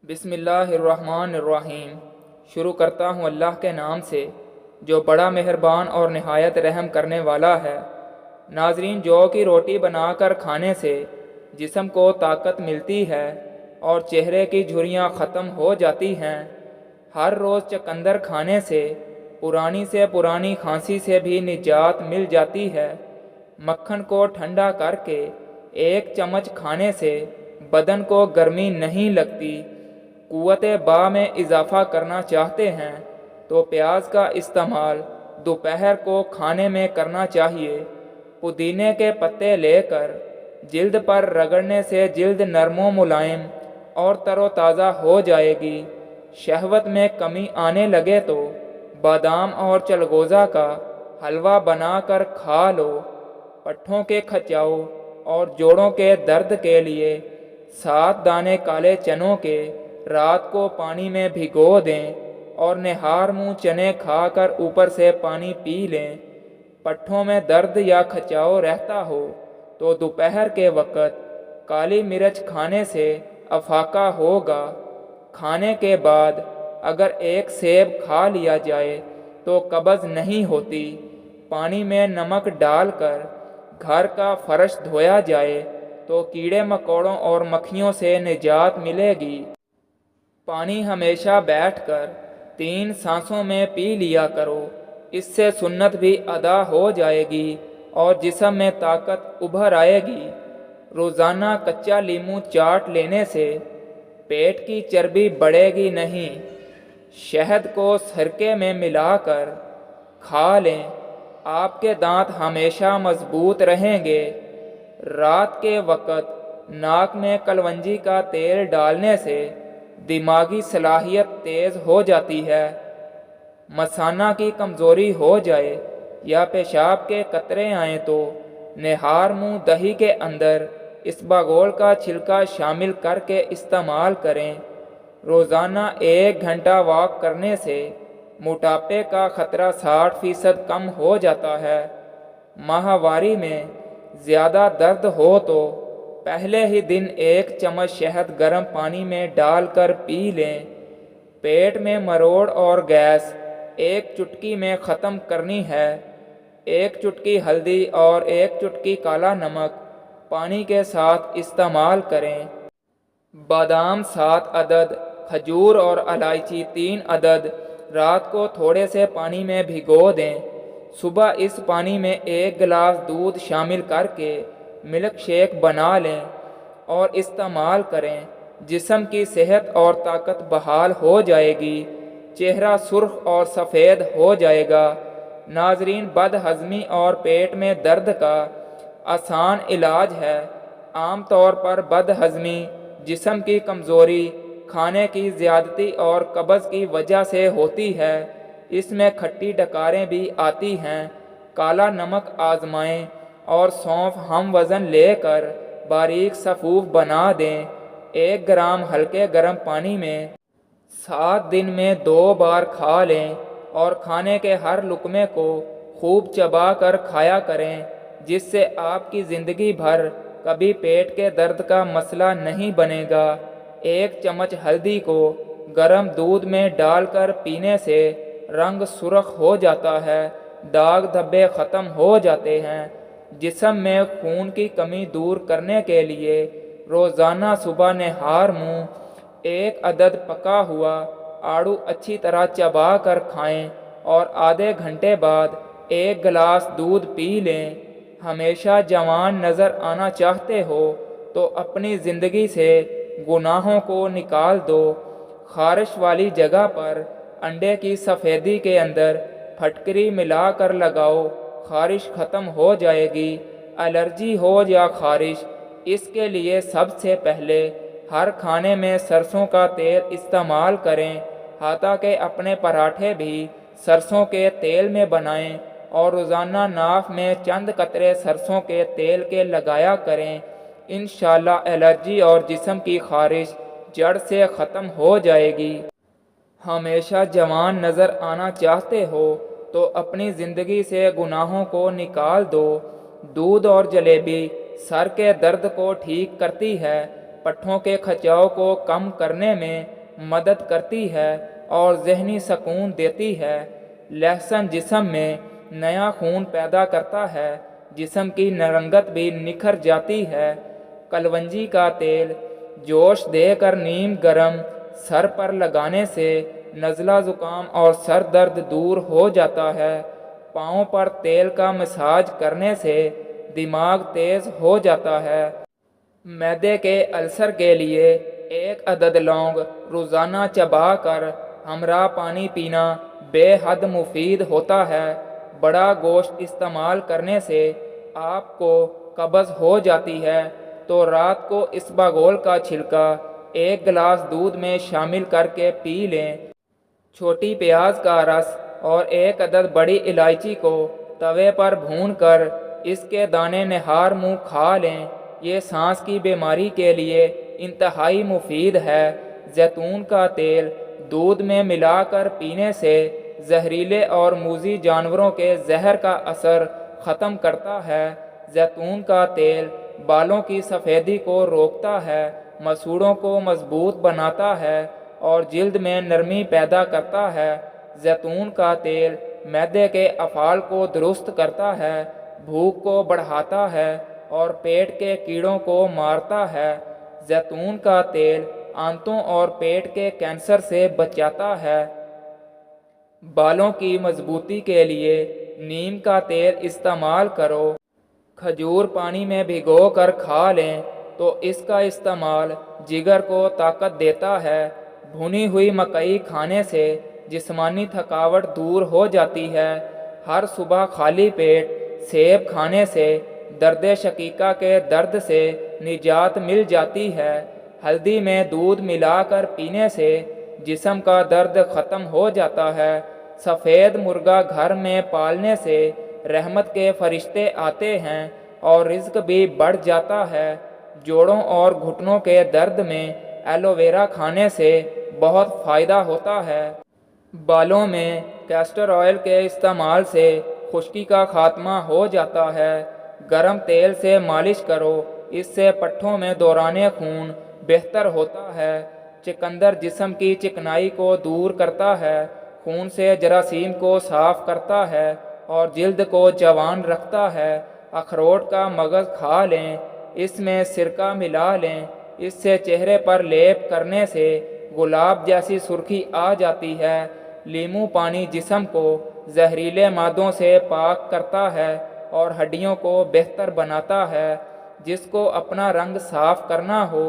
بسم اللہ الرحمن الرحیم۔ شروع کرتا ہوں اللہ کے نام سے جو بڑا مہربان اور نہایت رحم کرنے والا ہے۔ ناظرین، جو کی روٹی بنا کر کھانے سے جسم کو طاقت ملتی ہے اور چہرے کی جھریاں ختم ہو جاتی ہیں۔ ہر روز چقندر کھانے سے پرانی کھانسی سے بھی نجات مل جاتی ہے۔ مکھن کو ٹھنڈا کر کے 1 چمچ کھانے سے بدن کو گرمی نہیں لگتی۔ قوت با میں اضافہ کرنا چاہتے ہیں تو پیاز کا استعمال دوپہر کو کھانے میں کرنا چاہیے۔ پودینے کے پتے لے کر جلد پر رگڑنے سے جلد نرم و ملائم اور تر و تازہ ہو جائے گی۔ شہوت میں کمی آنے لگے تو بادام اور چلگوزہ کا حلوہ بنا کر کھا لو۔ پٹھوں کے کھچاؤ اور جوڑوں کے درد کے لیے 7 دانے کالے چنوں کے رات کو پانی میں بھگو دیں اور نہار منہ چنے کھا کر اوپر سے پانی پی لیں۔ پٹھوں میں درد یا کھچاؤ رہتا ہو تو دوپہر کے وقت کالی مرچ کھانے سے افاقہ ہوگا۔ کھانے کے بعد اگر 1 سیب کھا لیا جائے تو قبض نہیں ہوتی۔ پانی میں نمک ڈال کر گھر کا فرش دھویا جائے تو کیڑے مکوڑوں اور مکھیوں سے نجات ملے گی۔ پانی ہمیشہ بیٹھ کر 3 سانسوں میں پی لیا کرو، اس سے سنت بھی ادا ہو جائے گی اور جسم میں طاقت ابھر آئے گی۔ روزانہ کچا لیموں چاٹ لینے سے پیٹ کی چربی بڑھے گی نہیں۔ شہد کو سرکے میں ملا کر کھا لیں، آپ کے دانت ہمیشہ مضبوط رہیں گے۔ رات کے وقت ناک میں کلونجی کا تیل ڈالنے سے دماغی صلاحیت تیز ہو جاتی ہے۔ مثانہ کی کمزوری ہو جائے یا پیشاب کے قطرے آئیں تو نہار منہ دہی کے اندر اسباگول کا چھلکا شامل کر کے استعمال کریں۔ روزانہ 1 گھنٹہ واک کرنے سے موٹاپے کا خطرہ 60% کم ہو جاتا ہے۔ ماہواری میں زیادہ درد ہو تو پہلے ہی دن 1 چمچ شہد گرم پانی میں ڈال کر پی لیں۔ پیٹ میں مروڑ اور گیس 1 چٹکی میں ختم کرنی ہے۔ 1 چٹکی ہلدی اور 1 چٹکی کالا نمک پانی کے ساتھ استعمال کریں۔ بادام 7 عدد، کھجور اور الائچی 3 عدد رات کو تھوڑے سے پانی میں بھگو دیں۔ صبح اس پانی میں 1 گلاس دودھ شامل کر کے ملک شیک بنا لیں اور استعمال کریں۔ جسم کی صحت اور طاقت بحال ہو جائے گی، چہرہ سرخ اور سفید ہو جائے گا۔ ناظرین، بد ہضمی اور پیٹ میں درد کا آسان علاج ہے۔ عام طور پر بد ہضمی جسم کی کمزوری، کھانے کی زیادتی اور قبض کی وجہ سے ہوتی ہے۔ اس میں کھٹی ڈکاریں بھی آتی ہیں۔ کالا نمک آزمائیں اور سونف ہم وزن لے کر باریک صفوف بنا دیں۔ 1 گرام ہلکے گرم پانی میں 7 دن میں 2 بار کھا لیں اور کھانے کے ہر لقمے کو خوب چبا کر کھایا کریں، جس سے آپ کی زندگی بھر کبھی پیٹ کے درد کا مسئلہ نہیں بنے گا۔ 1 چمچ ہلدی کو گرم دودھ میں ڈال کر پینے سے رنگ سرخ ہو جاتا ہے، داغ دھبے ختم ہو جاتے ہیں۔ جسم میں خون کی کمی دور کرنے کے لیے روزانہ صبح نہار منہ 1 عدد پکا ہوا آڑو اچھی طرح چبا کر کھائیں اور آدھے گھنٹے بعد 1 گلاس دودھ پی لیں۔ ہمیشہ جوان نظر آنا چاہتے ہو تو اپنی زندگی سے گناہوں کو نکال دو۔ خارش والی جگہ پر انڈے کی سفیدی کے اندر پھٹکری ملا کر لگاؤ، خارش ختم ہو جائے گی۔ الرجی ہو یا خارش، اس کے لیے سب سے پہلے ہر کھانے میں سرسوں کا تیل استعمال کریں۔ حتیٰ کہ اپنے پراٹھے بھی سرسوں کے تیل میں بنائیں اور روزانہ ناف میں چند قطرے سرسوں کے تیل کے لگایا کریں۔ انشاءاللہ الرجی اور جسم کی خارش جڑ سے ختم ہو جائے گی۔ ہمیشہ جوان نظر آنا چاہتے ہو تو اپنی زندگی سے گناہوں کو نکال دو۔ دودھ اور جلیبی سر کے درد کو ٹھیک کرتی ہے۔ پٹھوں کے کھچاؤ کو کم کرنے میں مدد کرتی ہے اور ذہنی سکون دیتی ہے۔ لہسن جسم میں نیا خون پیدا کرتا ہے، جسم کی رنگت بھی نکھر جاتی ہے۔ کلونجی کا تیل جوش دے کر نیم گرم سر پر لگانے سے نزلہ زکام اور سر درد دور ہو جاتا ہے۔ پاؤں پر تیل کا مساج کرنے سے دماغ تیز ہو جاتا ہے۔ معدے کے السر کے لیے 1 عدد لونگ روزانہ چبا کر ہمراہ پانی پینا بے حد مفید ہوتا ہے۔ بڑا گوشت استعمال کرنے سے آپ کو قبض ہو جاتی ہے تو رات کو اسباگول کا چھلکا 1 گلاس دودھ میں شامل کر کے پی لیں۔ چھوٹی پیاز کا رس اور 1 عدد بڑی الائچی کو توے پر بھون کر اس کے دانے نہار منہ کھا لیں۔ یہ سانس کی بیماری کے لیے انتہائی مفید ہے۔ زیتون کا تیل دودھ میں ملا کر پینے سے زہریلے اور موذی جانوروں کے زہر کا اثر ختم کرتا ہے۔ زیتون کا تیل بالوں کی سفیدی کو روکتا ہے، مسوڑوں کو مضبوط بناتا ہے اور جلد میں نرمی پیدا کرتا ہے۔ زیتون کا تیل معدے کے افعال کو درست کرتا ہے، بھوک کو بڑھاتا ہے اور پیٹ کے کیڑوں کو مارتا ہے۔ زیتون کا تیل آنتوں اور پیٹ کے کینسر سے بچاتا ہے۔ بالوں کی مضبوطی کے لیے نیم کا تیل استعمال کرو۔ کھجور پانی میں بھگو کر کھا لیں تو اس کا استعمال جگر کو طاقت دیتا ہے۔ بھنی ہوئی مکئی کھانے سے جسمانی تھکاوٹ دور ہو جاتی ہے۔ ہر صبح خالی پیٹ سیب کھانے سے درد شقیقہ کے درد سے نجات مل جاتی ہے۔ ہلدی میں دودھ ملا کر پینے سے جسم کا درد ختم ہو جاتا ہے۔ سفید مرغا گھر میں پالنے سے رحمت کے فرشتے آتے ہیں اور رزق بھی بڑھ جاتا ہے۔ جوڑوں اور گھٹنوں کے درد میں ایلو ویرا کھانے سے بہت فائدہ ہوتا ہے۔ بالوں میں کیسٹر آئل کے استعمال سے خشکی کا خاتمہ ہو جاتا ہے۔ گرم تیل سے مالش کرو، اس سے پٹھوں میں دوران خون بہتر ہوتا ہے۔ چقندر جسم کی چکنائی کو دور کرتا ہے، خون سے جراثیم کو صاف کرتا ہے اور جلد کو جوان رکھتا ہے۔ اخروٹ کا مغز کھا لیں، اس میں سرکہ ملا لیں، اس سے چہرے پر لیپ کرنے سے گلاب جیسی سرخی آ جاتی ہے۔ لیمو پانی جسم کو زہریلے مادوں سے پاک کرتا ہے اور ہڈیوں کو بہتر بناتا ہے۔ جس کو اپنا رنگ صاف کرنا ہو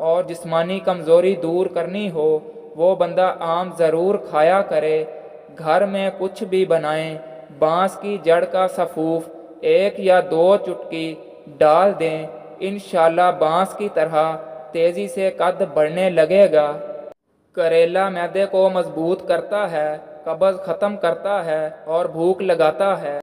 اور جسمانی کمزوری دور کرنی ہو وہ بندہ آم ضرور کھایا کرے۔ گھر میں کچھ بھی بنائیں، بانس کی جڑ کا سفوف 1 یا 2 چٹکی ڈال دیں، انشاءاللہ بانس کی طرح تیزی سے قد بڑھنے لگے گا۔ کریلا معدے کو مضبوط کرتا ہے، قبض ختم کرتا ہے اور بھوک لگاتا ہے۔